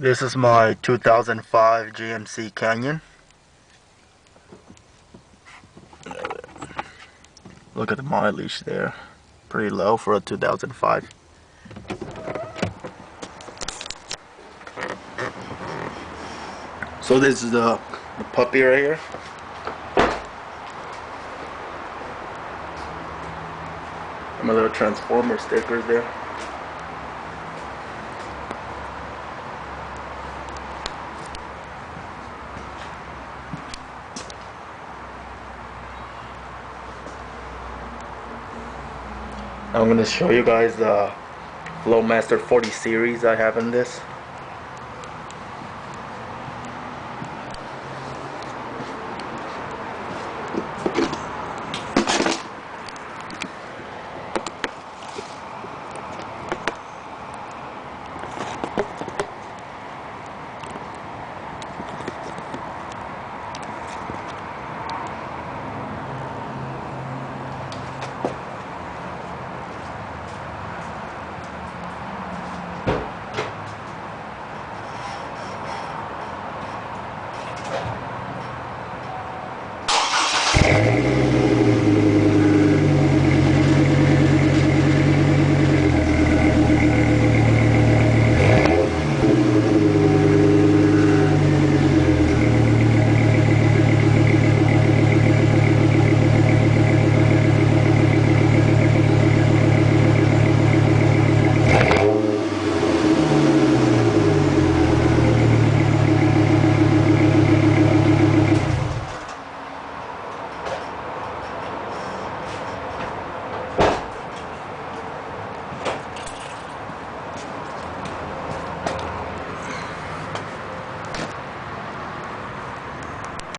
This is my 2005 GMC Canyon. Look at the mileage there. Pretty low for a 2005. So this is the puppy right here. My little Transformer stickers there. I'm going to show you guys the Flowmaster 40 series I have in this.